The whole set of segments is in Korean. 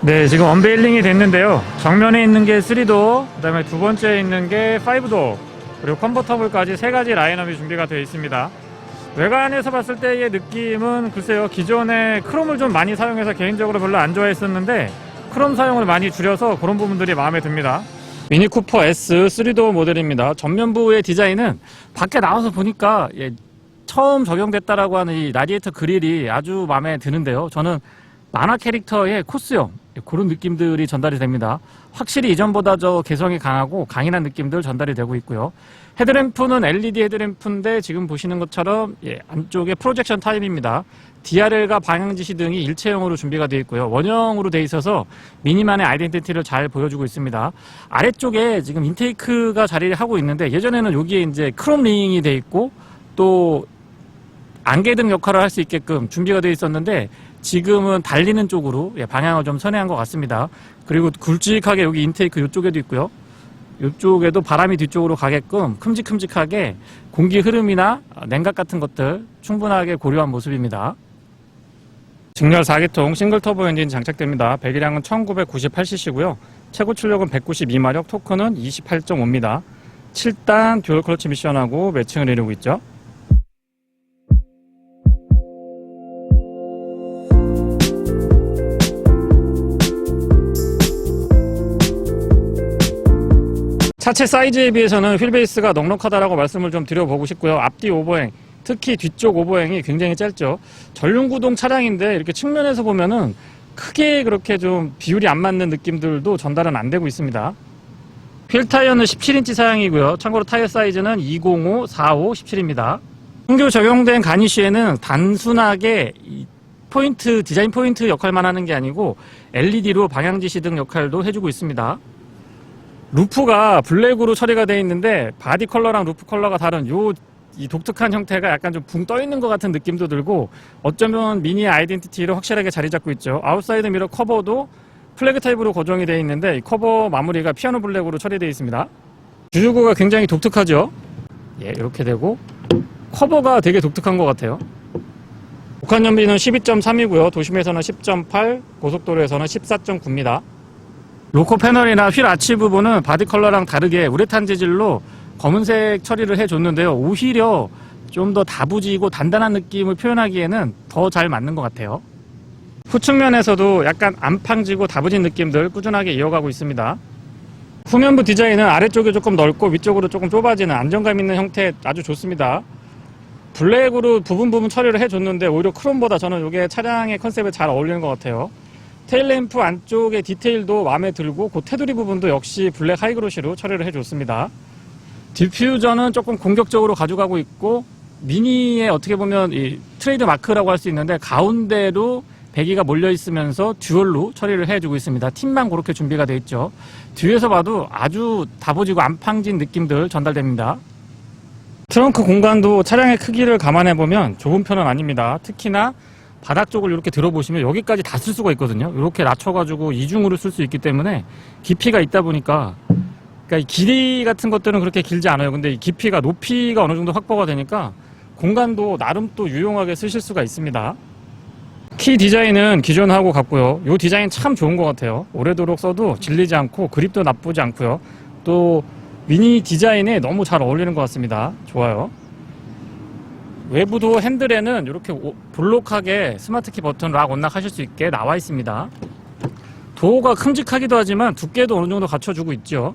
네, 지금 언베일링이 됐는데요. 정면에 있는 게 3도어, 그 다음에 두 번째에 있는 게 5도어, 그리고 컨버터블까지 세 가지 라인업이 준비가 되어 있습니다. 외관에서 봤을 때의 느낌은 글쎄요, 기존에 크롬을 좀 많이 사용해서 개인적으로 별로 안 좋아했었는데 크롬 사용을 많이 줄여서 그런 부분들이 마음에 듭니다. 미니 쿠퍼 S 3도어 모델입니다. 전면부의 디자인은 밖에 나와서 보니까 처음 적용됐다라고 하는 이 라디에이터 그릴이 아주 마음에 드는데요. 저는 만화 캐릭터의 코스형 그런 느낌들이 전달이 됩니다. 확실히 이전보다 개성이 강하고 강인한 느낌들 전달이 되고 있고요. 헤드램프는 LED 헤드램프인데 지금 보시는 것처럼 안쪽에 프로젝션 타입입니다. DRL과 방향지시 등이 일체형으로 준비가 되어 있고요. 원형으로 되어 있어서 미니만의 아이덴티티를 잘 보여주고 있습니다. 아래쪽에 지금 인테이크가 자리를 하고 있는데 예전에는 여기에 이제 크롬 링이 되어 있고 또 안개등 역할을 할 수 있게끔 준비가 되어 있었는데 지금은 달리는 쪽으로 방향을 좀 선회한 것 같습니다. 그리고 굵직하게 여기 인테이크 이쪽에도 있고요. 이쪽에도 바람이 뒤쪽으로 가게끔 큼직큼직하게 공기 흐름이나 냉각 같은 것들 충분하게 고려한 모습입니다. 직렬 4기통 싱글 터보 엔진 장착됩니다. 배기량은 1998cc고요. 최고 출력은 192마력, 토크는 28.5입니다. 7단 듀얼 클러치 미션하고 매칭을 이루고 있죠. 차체 사이즈에 비해서는 휠베이스가 넉넉하다라고 말씀을 좀 드려보고 싶고요. 앞뒤 오버행, 특히 뒤쪽 오버행이 굉장히 짧죠. 전륜구동 차량인데 이렇게 측면에서 보면은 크게 그렇게 좀 비율이 안 맞는 느낌들도 전달은 안 되고 있습니다. 휠 타이어는 17인치 사양이고요. 참고로 타이어 사이즈는 205, 45, 17입니다. 신규 적용된 가니쉬에는 단순하게 포인트, 디자인 포인트 역할만 하는 게 아니고 LED로 방향지시 등 역할도 해주고 있습니다. 루프가 블랙으로 처리가 되어 있는데 바디 컬러랑 루프 컬러가 다른 이 독특한 형태가 약간 좀 붕 떠 있는 것 같은 느낌도 들고 어쩌면 미니의 아이덴티티로 확실하게 자리 잡고 있죠. 아웃사이드 미러 커버도 플래그 타입으로 고정이 되어 있는데 이 커버 마무리가 피아노 블랙으로 처리되어 있습니다. 주유구가 굉장히 독특하죠. 이렇게 되고 커버가 되게 독특한 것 같아요. 국한 연비는 12.3이고요. 도심에서는 10.8, 고속도로에서는 14.9입니다. 로커 패널이나 휠 아치 부분은 바디 컬러랑 다르게 우레탄 재질로 검은색 처리를 해줬는데요. 오히려 좀 더 다부지고 단단한 느낌을 표현하기에는 더 잘 맞는 것 같아요. 후측면에서도 약간 안팡지고 다부진 느낌들 꾸준하게 이어가고 있습니다. 후면부 디자인은 아래쪽이 조금 넓고 위쪽으로 조금 좁아지는 안정감 있는 형태 아주 좋습니다. 블랙으로 부분 처리를 해줬는데 오히려 크롬보다 저는 이게 차량의 컨셉에 잘 어울리는 것 같아요. 테일램프 안쪽의 디테일도 마음에 들고 그 테두리 부분도 역시 블랙 하이그로시로 처리를 해줬습니다. 디퓨저는 조금 공격적으로 가져가고 있고 미니의 어떻게 보면 이 트레이드 마크라고 할 수 있는데 가운데로 배기가 몰려 있으면서 듀얼로 처리를 해주고 있습니다. 팀만 그렇게 준비가 되어 있죠. 뒤에서 봐도 아주 다부지고 안팡진 느낌들 전달됩니다. 트렁크 공간도 차량의 크기를 감안해 보면 좁은 편은 아닙니다. 특히나 바닥 쪽을 이렇게 들어보시면 여기까지 다 쓸 수가 있거든요. 이렇게 낮춰가지고 이중으로 쓸 수 있기 때문에 깊이가 있다 보니까 그러니까 이 길이 같은 것들은 그렇게 길지 않아요. 근데 이 깊이가 높이가 어느 정도 확보가 되니까 공간도 나름 또 유용하게 쓰실 수가 있습니다. 키 디자인은 기존하고 같고요. 이 디자인 참 좋은 것 같아요. 오래도록 써도 질리지 않고 그립도 나쁘지 않고요. 또 미니 디자인에 너무 잘 어울리는 것 같습니다. 좋아요. 외부도 핸들에는 이렇게 볼록하게 스마트키 버튼 락 언락 하실 수 있게 나와 있습니다. 도어가 큼직하기도 하지만 두께도 어느 정도 갖춰주고 있죠.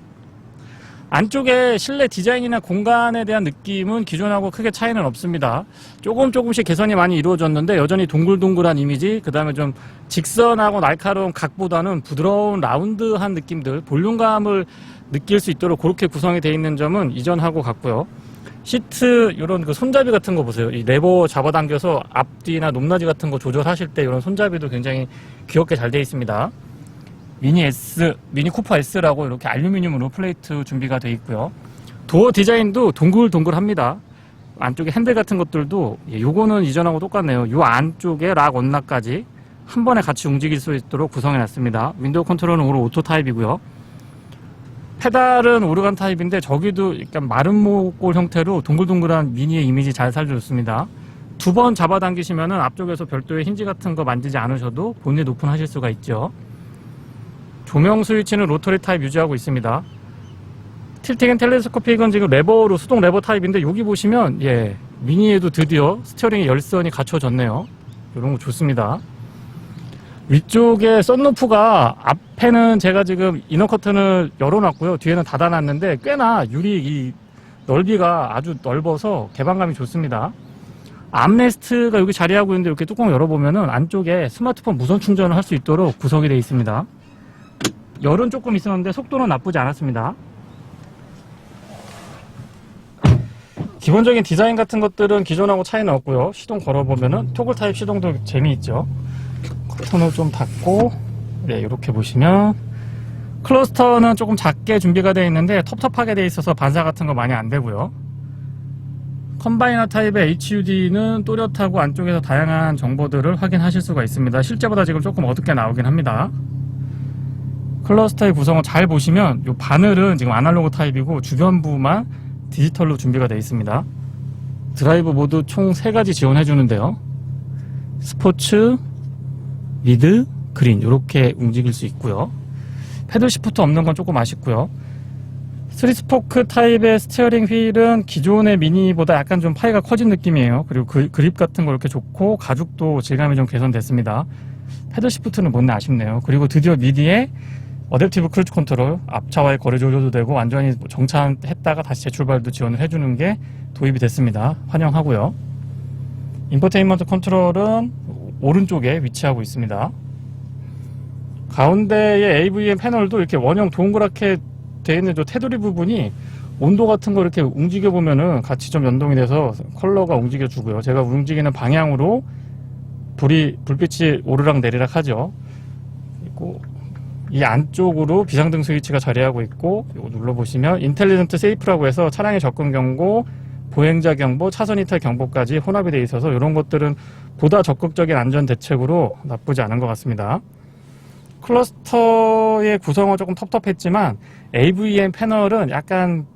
안쪽에 실내 디자인이나 공간에 대한 느낌은 기존하고 크게 차이는 없습니다. 조금씩 개선이 많이 이루어졌는데 여전히 동글동글한 이미지, 그 다음에 좀 직선하고 날카로운 각보다는 부드러운 라운드한 느낌들, 볼륨감을 느낄 수 있도록 그렇게 구성이 되어 있는 점은 이전하고 같고요. 시트 이런 그 손잡이 같은 거 보세요. 이 레버 잡아당겨서 앞뒤나 높낮이 같은 거 조절하실 때 이런 손잡이도 굉장히 귀엽게 잘 되어 있습니다. 미니 쿠퍼 S라고 이렇게 알루미늄으로 플레이트 준비가 되어 있고요. 도어 디자인도 동글동글합니다. 안쪽에 핸들 같은 것들도 요거는 이전하고 똑같네요. 요 안쪽에 락 언락까지 한 번에 같이 움직일 수 있도록 구성해 놨습니다. 윈도우 컨트롤은 오토 타입이고요. 페달은 오르간 타입인데 저기도 약간 마른 모골 형태로 동글동글한 미니의 이미지 잘 살려줬습니다. 두 번 잡아당기시면은 앞쪽에서 별도의 힌지 같은 거 만지지 않으셔도 본넷 오픈하실 수가 있죠. 조명 스위치는 로터리 타입 유지하고 있습니다. 틸팅 앤 텔레스코픽은 지금 레버로, 수동 레버 타입인데, 여기 보시면 미니에도 드디어 스티어링의 열선이 갖춰졌네요. 이런 거 좋습니다. 위쪽에 썬루프가, 앞에는 제가 지금 이너 커튼을 열어놨고요, 뒤에는 닫아놨는데 꽤나 유리 이 넓이가 아주 넓어서 개방감이 좋습니다. 암레스트가 여기 자리하고 있는데, 이렇게 뚜껑 열어보면은 안쪽에 스마트폰 무선 충전을 할 수 있도록 구성이 되어 있습니다. 열은 조금 있었는데 속도는 나쁘지 않았습니다. 기본적인 디자인 같은 것들은 기존하고 차이는 없고요. 시동 걸어보면은 토글 타입 시동도 재미있죠. 커튼을 좀 닫고, 이렇게 보시면 클러스터는 조금 작게 준비가 되어 있는데 텁텁하게 되어 있어서 반사 같은 거 많이 안 되고요. 컴바이너 타입의 HUD는 또렷하고 안쪽에서 다양한 정보들을 확인하실 수가 있습니다. 실제보다 지금 조금 어둡게 나오긴 합니다. 클러스터의 구성을 잘 보시면 이 바늘은 지금 아날로그 타입이고 주변부만 디지털로 준비가 되어 있습니다. 드라이브 모드 총 3가지 지원해 주는데요. 스포츠, 미드, 그린 이렇게 움직일 수 있고요. 패들 시프트 없는 건 조금 아쉽고요. 3스포크 타입의 스티어링 휠은 기존의 미니보다 약간 좀 파이가 커진 느낌이에요. 그리고 그립 같은 거 이렇게 좋고 가죽도 질감이 좀 개선됐습니다. 패들 시프트는 못내 아쉽네요. 그리고 드디어 미디에 어댑티브 크루즈 컨트롤, 앞차와의 거리 조절도 되고 완전히 정차했다가 다시 재출발도 지원을 해주는 게 도입이 됐습니다. 환영하고요. 인포테인먼트 컨트롤은 오른쪽에 위치하고 있습니다. 가운데의 AVM 패널도 이렇게 원형 동그랗게 되어 있는 저 테두리 부분이 온도 같은 거 이렇게 움직여 보면은 같이 좀 연동이 돼서 컬러가 움직여 주고요. 제가 움직이는 방향으로 불빛이 오르락 내리락 하죠. 그리고 이 안쪽으로 비상등 스위치가 자리하고 있고, 이거 눌러보시면 인텔리전트 세이프라고 해서 차량의 접근 경보, 보행자 경보, 차선 이탈 경보까지 혼합이 되어 있어서 이런 것들은 보다 적극적인 안전 대책으로 나쁘지 않은 것 같습니다. 클러스터의 구성은 조금 텁텁했지만 AVM 패널은 약간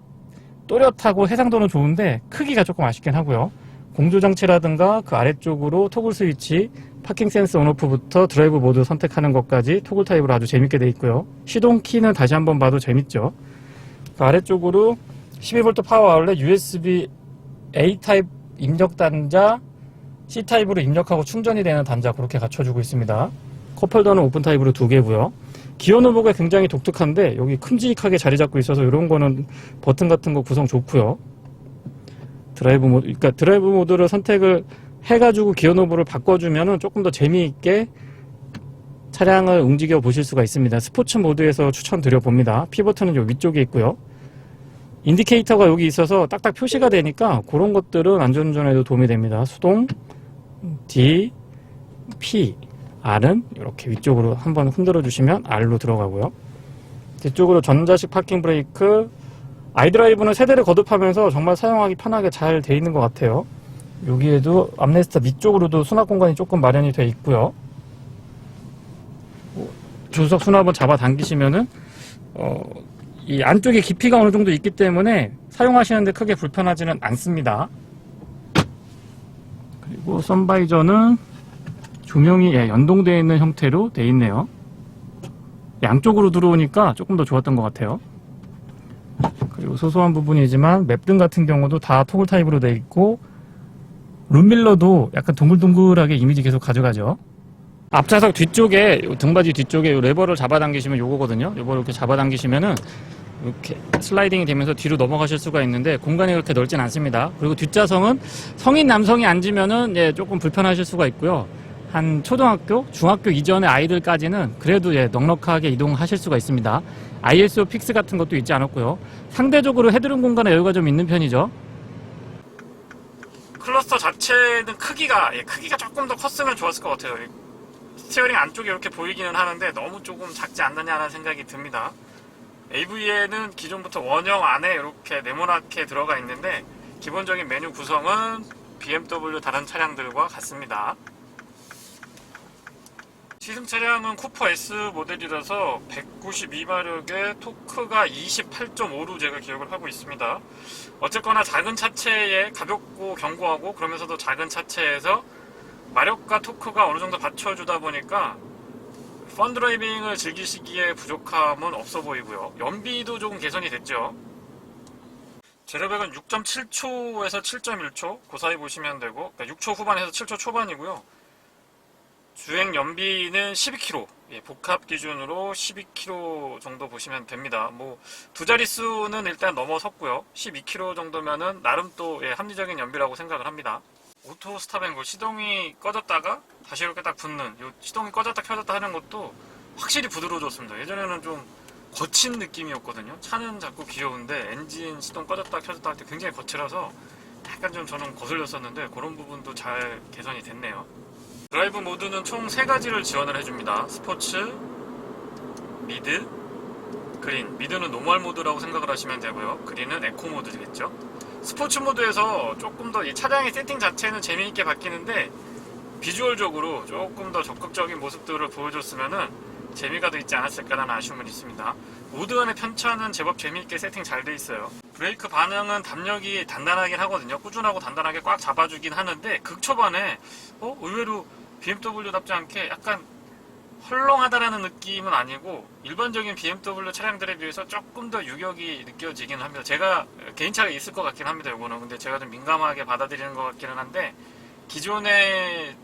또렷하고 해상도는 좋은데 크기가 조금 아쉽긴 하고요. 공조장치라든가 그 아래쪽으로 토글 스위치, 파킹 센스 온오프부터 드라이브 모드 선택하는 것까지 토글 타입으로 아주 재밌게 되어 있고요. 시동키는 다시 한번 봐도 재밌죠. 그 아래쪽으로 12V 파워 아울렛, USB A 타입 입력 단자, C 타입으로 입력하고 충전이 되는 단자 그렇게 갖춰주고 있습니다. 컵홀더는 오픈 타입으로 2개고요. 기어 노브가 굉장히 독특한데 여기 큼직하게 자리 잡고 있어서 이런 거는 버튼 같은 거 구성 좋고요. 드라이브 모드, 그러니까 드라이브 모드를 선택을 해가지고 기어 노브를 바꿔주면은 조금 더 재미있게 차량을 움직여 보실 수가 있습니다. 스포츠 모드에서 추천드려 봅니다. P 버튼은 요 위쪽에 있고요. 인디케이터가 여기 있어서 딱딱 표시가 되니까 그런 것들은 안전운전에도 도움이 됩니다. 수동, D, P, R은 이렇게 위쪽으로 한번 흔들어 주시면 R로 들어가고요. 뒤쪽으로 전자식 파킹 브레이크, 아이드라이브는 세대를 거듭하면서 정말 사용하기 편하게 잘 돼 있는 것 같아요. 여기에도 암레스트 밑쪽으로도 수납 공간이 조금 마련이 돼 있고요. 조수석 수납을 잡아 당기시면은 이 안쪽에 깊이가 어느 정도 있기 때문에 사용하시는데 크게 불편하지는 않습니다. 그리고 선바이저는 조명이 연동되어 있는 형태로 되어 있네요. 양쪽으로 들어오니까 조금 더 좋았던 것 같아요. 그리고 소소한 부분이지만 맵등 같은 경우도 다 토글 타입으로 되어 있고, 룸밀러도 약간 동글동글하게 이미지 계속 가져가죠. 앞좌석 뒤쪽에, 등받이 뒤쪽에 레버를 잡아당기시면 요거거든요. 요거 이렇게 잡아당기시면은 이렇게 슬라이딩이 되면서 뒤로 넘어가실 수가 있는데 공간이 그렇게 넓진 않습니다. 그리고 뒷좌석은 성인 남성이 앉으면은 조금 불편하실 수가 있고요. 한 초등학교, 중학교 이전의 아이들까지는 그래도 넉넉하게 이동하실 수가 있습니다. ISO 픽스 같은 것도 있지 않았고요. 상대적으로 헤드룸 공간에 여유가 좀 있는 편이죠. 클러스터 자체는 크기가 조금 더 컸으면 좋았을 것 같아요. 스티어링 안쪽이 이렇게 보이기는 하는데 너무 조금 작지 않느냐라는 생각이 듭니다. AV에는 기존부터 원형 안에 이렇게 네모나게 들어가 있는데 기본적인 메뉴 구성은 BMW 다른 차량들과 같습니다. 시승 차량은 쿠퍼 S 모델이라서 192마력에 토크가 28.5로 제가 기억을 하고 있습니다. 어쨌거나 작은 차체에 가볍고 견고하고 그러면서도 작은 차체에서 마력과 토크가 어느 정도 받쳐주다 보니까 펀드라이빙을 즐기시기에 부족함은 없어 보이고요. 연비도 조금 개선이 됐죠. 제로백은 6.7초에서 7.1초 그 사이 보시면 되고, 그러니까 6초 후반에서 7초 초반이고요. 주행 연비는 12km, 복합 기준으로 12km 정도 보시면 됩니다. 뭐 두 자릿수는 일단 넘어섰고요. 12km 정도면은 나름 또 합리적인 연비라고 생각을 합니다. 오토 스탑앤고, 시동이 꺼졌다가 다시 이렇게 딱 붙는, 요 시동이 꺼졌다 켜졌다 하는 것도 확실히 부드러워졌습니다. 예전에는 좀 거친 느낌이었거든요. 차는 자꾸 귀여운데 엔진 시동 꺼졌다 켜졌다 할 때 굉장히 거칠어서 약간 좀 저는 거슬렸었는데, 그런 부분도 잘 개선이 됐네요. 드라이브 모드는 총 3가지를 지원을 해줍니다. 스포츠, 미드, 그린. 미드는 노멀 모드라고 생각을 하시면 되고요. 그린은 에코 모드겠죠. 스포츠 모드에서 조금 더 이 차량의 세팅 자체는 재미있게 바뀌는데, 비주얼적으로 조금 더 적극적인 모습들을 보여줬으면은 재미가 더 있지 않았을까라는 아쉬움은 있습니다. 모드 간의 편차는 제법 재미있게 세팅 잘 돼 있어요. 브레이크 반응은 담력이 단단하긴 하거든요. 꾸준하고 단단하게 꽉 잡아주긴 하는데, 극초반에 의외로 BMW답지 않게 약간 헐렁하다라는 느낌은 아니고, 일반적인 BMW 차량들에 비해서 조금 더 유격이 느껴지긴 합니다. 제가 개인차가 있을 것 같긴 합니다. 이거는 근데 제가 좀 민감하게 받아들이는 것 같기는 한데, 기존에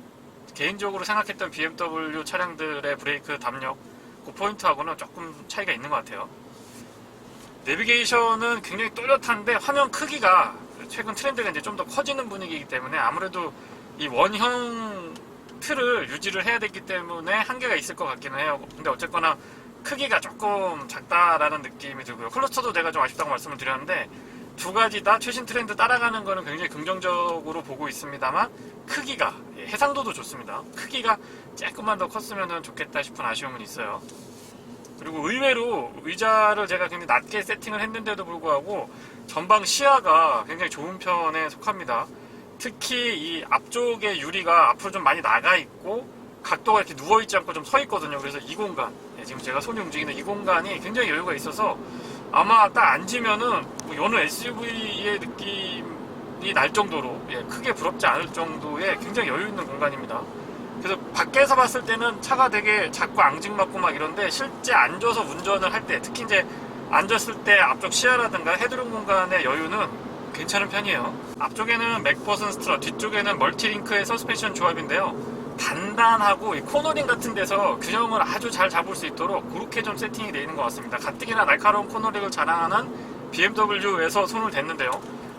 개인적으로 생각했던 BMW 차량들의 브레이크 담력 그 포인트하고는 조금 차이가 있는 것 같아요. 내비게이션은 굉장히 또렷한데, 화면 크기가 최근 트렌드가 이제 좀 더 커지는 분위기이기 때문에 아무래도 이 원형 틀을 유지를 해야 되기 때문에 한계가 있을 것 같기는 해요. 근데 어쨌거나 크기가 조금 작다라는 느낌이 들고요. 클러스터도 내가 좀 아쉽다고 말씀을 드렸는데, 두 가지 다 최신 트렌드 따라가는 거는 굉장히 긍정적으로 보고 있습니다만, 크기가, 해상도도 좋습니다. 크기가 조금만 더 컸으면 좋겠다 싶은 아쉬움은 있어요. 그리고 의외로 의자를 제가 굉장히 낮게 세팅을 했는데도 불구하고 전방 시야가 굉장히 좋은 편에 속합니다. 특히 이 앞쪽의 유리가 앞으로 좀 많이 나가 있고, 각도가 이렇게 누워 있지 않고 좀 서 있거든요. 그래서 이 공간, 지금 제가 손이 움직이는 이 공간이 굉장히 여유가 있어서 아마 딱 앉으면은 뭐 여느 SUV의 느낌이 날 정도로, 크게 부럽지 않을 정도의 굉장히 여유 있는 공간입니다. 그래서 밖에서 봤을 때는 차가 되게 작고 앙증맞고 막 이런데, 실제 앉아서 운전을 할 때, 특히 이제 앉았을 때 앞쪽 시야라든가 헤드룸 공간의 여유는 괜찮은 편이에요. 앞쪽에는 맥버슨 스트럿, 뒤쪽에는 멀티링크의 서스펜션 조합인데요. 단단하고 이 코너링 같은 데서 균형을 아주 잘 잡을 수 있도록 그렇게 좀 세팅이 되어 있는 것 같습니다. 가뜩이나 날카로운 코너링을 자랑하는 BMW에서 손을 댔는데요.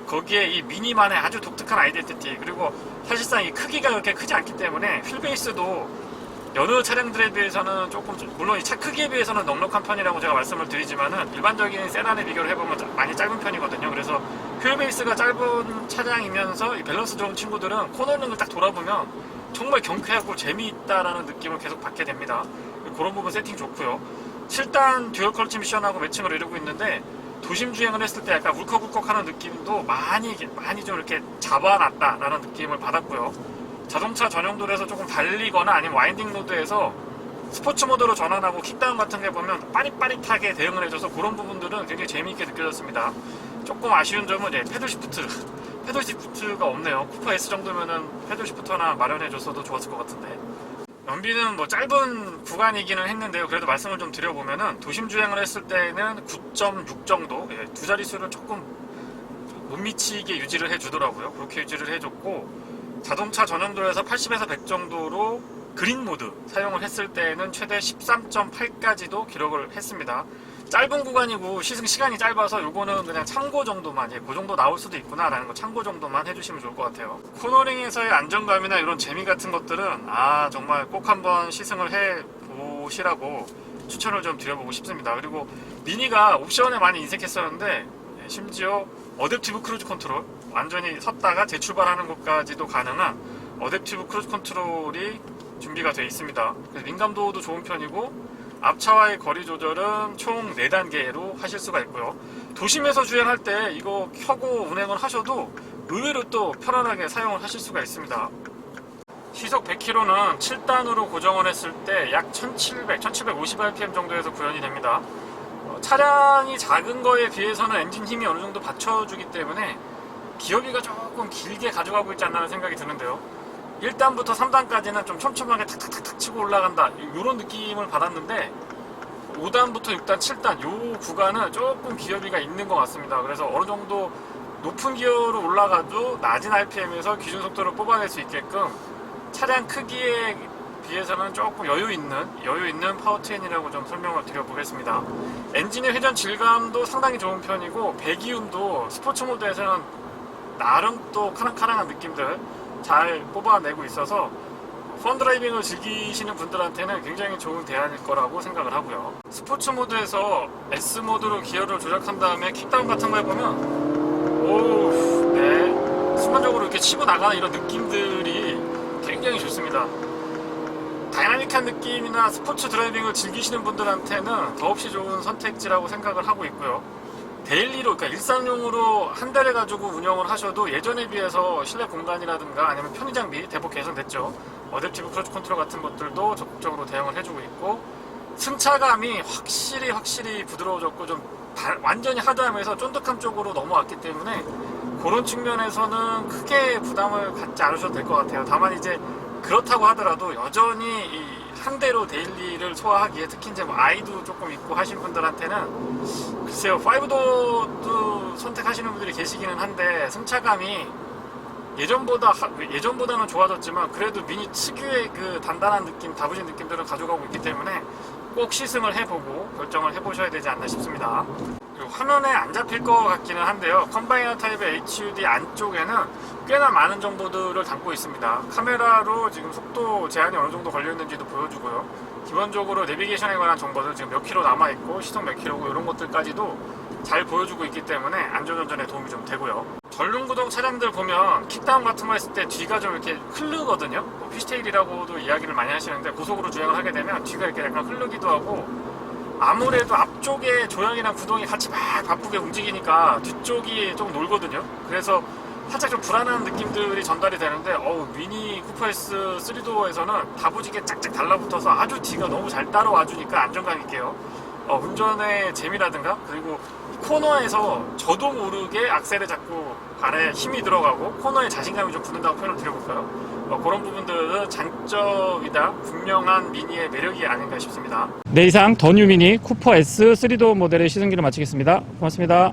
거기에 이 미니만의 아주 독특한 아이덴티티, 그리고 사실상 이 크기가 그렇게 크지 않기 때문에 휠베이스도 여느 차량들에 비해서는 조금, 물론 이 차 크기에 비해서는 넉넉한 편이라고 제가 말씀을 드리지만은, 일반적인 세단에 비교를 해보면 많이 짧은 편이거든요. 그래서 휠베이스가 짧은 차량이면서 이 밸런스 좋은 친구들은 코너링을 딱 돌아보면 정말 경쾌하고 재미있다라는 느낌을 계속 받게 됩니다. 그런 부분 세팅 좋고요. 7단 듀얼 클러치 미션하고 매칭을 이루고 있는데, 도심 주행을 했을 때 약간 울컥울컥 하는 느낌도 많이 좀 이렇게 잡아놨다라는 느낌을 받았고요. 자동차 전용도로에서 조금 달리거나 아니면 와인딩 로드에서 스포츠 모드로 전환하고 킥다운 같은 게 보면 빠릿빠릿하게 대응을 해줘서 그런 부분들은 굉장히 재미있게 느껴졌습니다. 조금 아쉬운 점은 패들 시프트가 없네요. 쿠퍼 S 정도면은 패들 시프트 하나 마련해줬어도 좋았을 것 같은데. 연비는 뭐 짧은 구간이기는 했는데요. 그래도 말씀을 좀 드려보면은, 도심 주행을 했을 때는 9.6 정도, 두 자릿수를 조금 못 미치게 유지를 해주더라고요. 그렇게 유지를 해줬고, 자동차 전용도로에서 80에서 100 정도로 그린 모드 사용을 했을 때는 최대 13.8까지도 기록을 했습니다. 짧은 구간이고 시승시간이 짧아서 요거는 그냥 참고 정도만, 그 정도 나올 수도 있구나 라는 거 참고 정도만 해주시면 좋을 것 같아요. 코너링에서의 안정감이나 이런 재미 같은 것들은 정말 꼭 한번 시승을 해보시라고 추천을 좀 드려보고 싶습니다. 그리고 미니가 옵션에 많이 인색했었는데, 심지어 어댑티브 크루즈 컨트롤, 완전히 섰다가 재출발하는 것까지도 가능한 어댑티브 크루즈 컨트롤이 준비가 되어 있습니다. 그래서 민감도도 좋은 편이고, 앞차와의 거리 조절은 총 4단계로 하실 수가 있고요. 도심에서 주행할 때 이거 켜고 운행을 하셔도 의외로 또 편안하게 사용을 하실 수가 있습니다. 시속 100km는 7단으로 고정을 했을 때 약 1750rpm 정도에서 구현이 됩니다. 차량이 작은 거에 비해서는 엔진 힘이 어느 정도 받쳐주기 때문에 기어비가 조금 길게 가져가고 있지 않나는 생각이 드는데요. 1단부터 3단까지는 좀 촘촘하게 탁탁탁탁 치고 올라간다 이런 느낌을 받았는데 5단부터 6단, 7단 요 구간은 조금 기어비가 있는 것 같습니다. 그래서 어느 정도 높은 기어로 올라가도 낮은 RPM에서 기준 속도를 뽑아낼 수 있게끔 차량 크기에 비해서는 조금 여유 있는 파워트레인이라고 좀 설명을 드려보겠습니다. 엔진의 회전 질감도 상당히 좋은 편이고 배기음도 스포츠 모드에서는 나름 또 카랑카랑한 느낌들 잘 뽑아내고 있어서 펀드라이빙을 즐기시는 분들한테는 굉장히 좋은 대안일 거라고 생각을 하고요. 스포츠 모드에서 S 모드로 기어를 조작한 다음에 킥다운 같은 거 해보면 오우 네 순간적으로 이렇게 치고 나가는 이런 느낌들이 굉장히 좋습니다. 다이나믹한 느낌이나 스포츠 드라이빙을 즐기시는 분들한테는 더없이 좋은 선택지라고 생각을 하고 있고요. 데일리로, 그러니까 일상용으로 한 대를 가지고 운영을 하셔도 예전에 비해서 실내 공간이라든가 아니면 편의 장비 대폭 개선됐죠. 어댑티브 크루즈 컨트롤 같은 것들도 적극적으로 대응을 해주고 있고 승차감이 확실히 부드러워졌고 좀 완전히 하드하면서 쫀득함 쪽으로 넘어왔기 때문에 그런 측면에서는 크게 부담을 갖지 않으셔도 될 것 같아요. 다만 이제 그렇다고 하더라도 여전히 이 한 대로 데일리를 소화하기에 특히 이제 뭐 아이도 조금 있고 하신 분들한테는 글쎄요 5도도 선택하시는 분들이 계시기는 한데 승차감이 예전보다는 좋아졌지만 그래도 미니 특유의 그 단단한 느낌, 다부진 느낌들을 가져가고 있기 때문에 꼭 시승을 해보고 결정을 해보셔야 되지 않나 싶습니다. 그리고 화면에 안 잡힐 것 같기는 한데요. 컴바이너 타입의 HUD 안쪽에는 꽤나 많은 정보들을 담고 있습니다. 카메라로 지금 속도 제한이 어느 정도 걸려 있는지도 보여주고요. 기본적으로 내비게이션에 관한 정보들 지금 몇 킬로 남아있고 시속 몇 킬로고 이런 것들까지도 잘 보여주고 있기 때문에 안전운전에 도움이 좀 되고요. 전륜구동 차량들 보면 킥다운 같은 거 했을 때 뒤가 좀 이렇게 흐르거든요. 뭐 피시테일이라고도 이야기를 많이 하시는데 고속으로 주행을 하게 되면 뒤가 이렇게 약간 흐르기도 하고 아무래도 앞쪽에 조향이랑 구동이 같이 막 바쁘게 움직이니까 뒤쪽이 좀 놀거든요. 그래서 살짝 좀 불안한 느낌들이 전달이 되는데 미니 쿠퍼 S 3도어에서는 다부지게 짝짝 달라붙어서 아주 뒤가 너무 잘 따라와 주니까 안정감 있게요. 운전의 재미라든가 그리고 코너에서 저도 모르게 악셀에 자꾸 발에 힘이 들어가고 코너에 자신감이 좀 붙는다고 표현을 드려볼까요? 그런 부분들은 장점이다 분명한 미니의 매력이 아닌가 싶습니다. 네, 이상 더 뉴 미니 쿠퍼 S 3도어 모델의 시승기를 마치겠습니다. 고맙습니다.